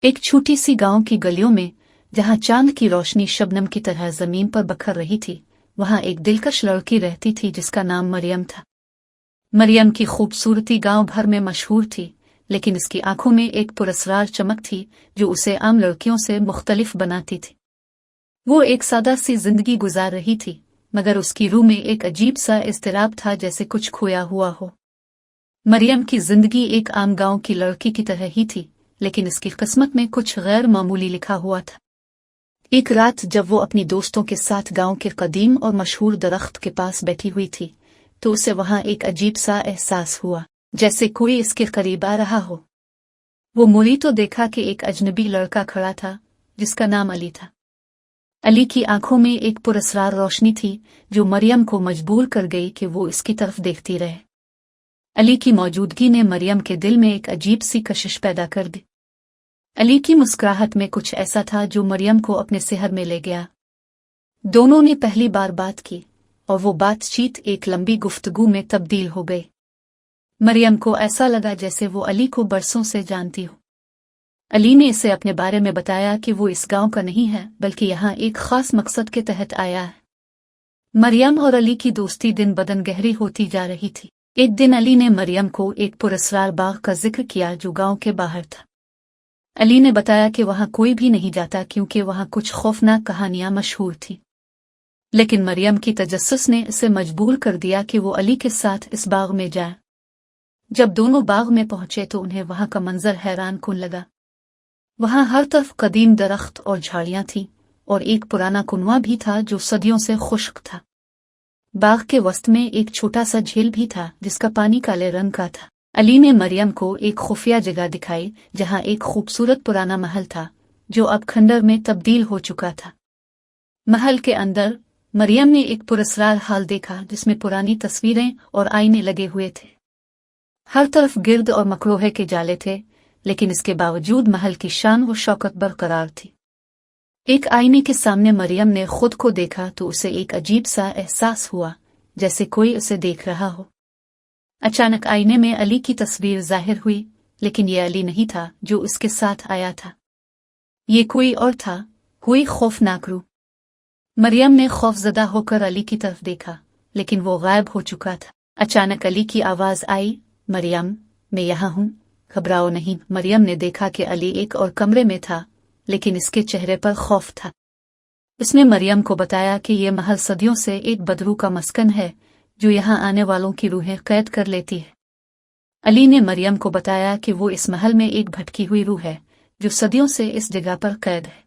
एक छोटी सी गांव की गलियों में, जहां चांद की रोशनी शबनम की तरह जमीन पर बखर रही थी, वहां एक दिलकश लड़की रहती थी जिसका नाम मरियम था। मरियम की खूबसूरती गांव भर में मशहूर थी, लेकिन इसकी आंखों में एक पुरस्रार चमक थी जो उसे आम लड़कियों से मुख्तलिफ बनाती थी। वो एक सादा सी जिंदगी गुजार रही थी, मगर उसकी रूह में एक अजीब सा इज़्तिराब था, जैसे कुछ खोया हुआ हो। मरियम की जिंदगी एक आम गांव की लड़की की तरह ही थी, लेकिन इसकी किस्मत में कुछ गैर मामूली लिखा हुआ था। एक रात जब वो अपनी दोस्तों के साथ गांव के कदीम और मशहूर दरख्त के पास बैठी हुई थी, तो उसे वहां एक अजीब सा एहसास हुआ, जैसे कोई इसके करीब आ रहा हो। वो मुड़ी तो देखा कि एक अजनबी लड़का खड़ा था, जिसका नाम अली था। अली की आंखों में एक पुरस्रार रोशनी थी जो मरियम को मजबूर कर गई कि वो इसकी तरफ देखती रहे। अली की मौजूदगी ने मरियम के दिल में एक अजीब सी कशिश पैदा कर दी। अली की मुस्कुराहट में कुछ ऐसा था जो मरियम को अपने सिहर में ले गया। दोनों ने पहली बार बात की, और वो बातचीत एक लंबी गुफ्तगू में तब्दील हो गई। मरियम को ऐसा लगा जैसे वो अली को बरसों से जानती हो। अली ने इसे अपने बारे में बताया कि वो इस गांव का नहीं है, बल्कि यहाँ एक खास मकसद के तहत आया है। मरियम और अली की दोस्ती दिन बदन गहरी होती जा रही थी। एक दिन अली ने मरियम को एक पुरस्रार बाग का जिक्र किया जो गांव के बाहर था। अली ने बताया कि वहां कोई भी नहीं जाता क्योंकि वहां कुछ खौफनाक कहानियां मशहूर थी। लेकिन मरियम की तजस्सुस ने इसे मजबूर कर दिया कि वो अली के साथ इस बाग में जाए। जब दोनों बाग में पहुंचे तो उन्हें वहां का मंजर हैरान कुन लगा। वहां हर तरफ कदीम दरख्त और झाड़ियां थीं, और एक पुराना कुनवा भी था जो सदियों से खुश्क था। बाग के वस्त में एक छोटा सा झील भी था जिसका पानी काले रंग का था। अली ने मरियम को एक खुफिया जगह दिखाई जहां एक खूबसूरत पुराना महल था जो अब खंडर में तब्दील हो चुका था। महल के अंदर मरियम ने एक पुरस्रार हाल देखा जिसमें पुरानी तस्वीरें और आईने लगे हुए थे। हर तरफ गिर्द और मकरोहे के जाले थे, लेकिन इसके बावजूद महल की शान व शौकत बरकरार थी। एक आईने के सामने मरियम ने खुद को देखा तो उसे एक अजीब सा एहसास हुआ, जैसे कोई उसे देख रहा हो। अचानक आईने में अली की तस्वीर जाहिर हुई, लेकिन ये अली नहीं था जो उसके साथ आया था। ये कोई और था, कोई खौफनाक रूह। मरियम ने खौफजदा होकर अली की तरफ देखा, लेकिन वो गायब हो चुका था। अचानक अली की आवाज आई, मरियम, मैं यहाँ हूँ, घबराओ नहीं। मरियम ने देखा कि अली एक और कमरे में था, लेकिन इसके चेहरे पर खौफ था। उसने मरियम को बताया कि यह महल सदियों से एक बदरू का मस्कन है जो यहाँ आने वालों की रूहें कैद कर लेती है। अली ने मरियम को बताया कि वो इस महल में एक भटकी हुई रूह है जो सदियों से इस जगह पर कैद है।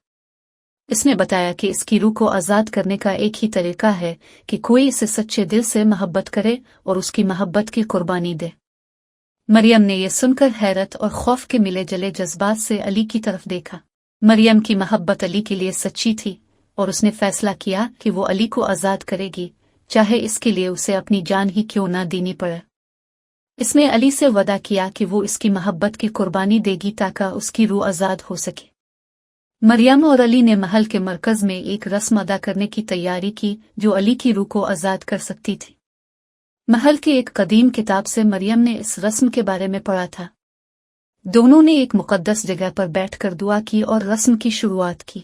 इसने बताया कि इसकी रूह को आज़ाद करने का एक ही तरीका है कि कोई इसे सच्चे दिल से मोहब्बत करे और उसकी मोहब्बत की कुर्बानी दे। मरियम ने यह सुनकर हैरत और खौफ के मिले जले जज्बात से अली की तरफ देखा। मरियम की मोहब्बत अली के लिए सच्ची थी, और उसने फैसला किया कि वो अली को आज़ाद करेगी, चाहे इसके लिए उसे अपनी जान ही क्यों ना देनी पड़े। इसने अली से वादा किया कि वो इसकी मोहब्बत की कुर्बानी देगी ताकि उसकी रूह आज़ाद हो सके। मरियम और अली ने महल के मरकज में एक रस्म अदा करने की तैयारी की जो अली की रूह को आज़ाद कर सकती थी। महल की एक कदीम किताब से मरियम ने इस रस्म के बारे में पढ़ा था। दोनों ने एक मुकद्दस जगह पर बैठकर दुआ की और रस्म की शुरुआत की।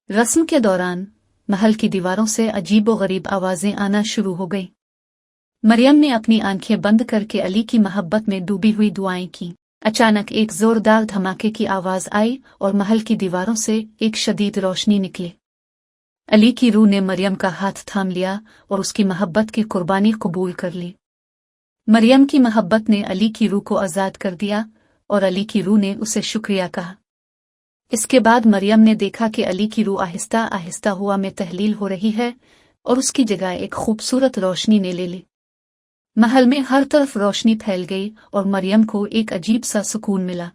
रस्म के दौरान महल की दीवारों से अजीबो-गरीब आवाजें आना शुरू हो गई। मरियम ने अपनी आंखें बंद करके अली की मोहब्बत में डूबी हुई दुआएं की। अचानक एक जोरदार धमाके की आवाज आई और महल की दीवारों से एक शदीद रोशनी निकली। अली की रूह ने मरियम का हाथ थाम लिया और उसकी मोहब्बत की कुर्बानी कबूल कर ली। मरियम की मोहब्बत ने अली की रूह को आज़ाद कर दिया और अली की रूह ने उसे शुक्रिया कहा। इसके बाद मरियम ने देखा कि अली की रूह आहिस्ता आहिस्ता हुआ में तहलील हो रही है और उसकी जगह एक खूबसूरत रोशनी ने ले ली। महल में हर तरफ रोशनी फैल गई और मरियम को एक अजीब सा सुकून मिला।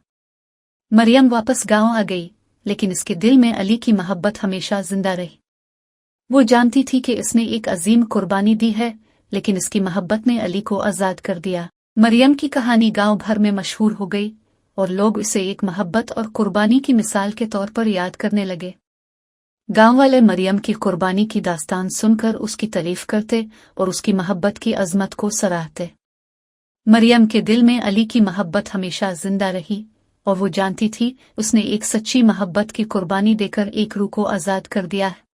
मरियम वापस गांव आ गई, लेकिन इसके दिल में अली की मोहब्बत हमेशा जिंदा रही। वो जानती थी कि इसने एक अजीम कुर्बानी दी है, लेकिन इसकी मोहब्बत ने अली को आज़ाद कर दिया। मरियम की कहानी गांव भर में मशहूर हो गई और लोग इसे एक मोहब्बत और कुर्बानी की मिसाल के तौर पर याद करने लगे। गांव वाले मरियम की कुर्बानी की दास्तान सुनकर उसकी तारीफ करते और उसकी मोहब्बत की अजमत को सराहते। मरियम के दिल में अली की मोहब्बत हमेशा जिंदा रही اور وہ جانتی تھی اس نے ایک سچی محبت کی قربانی دے کر ایک روح کو آزاد کر دیا ہے۔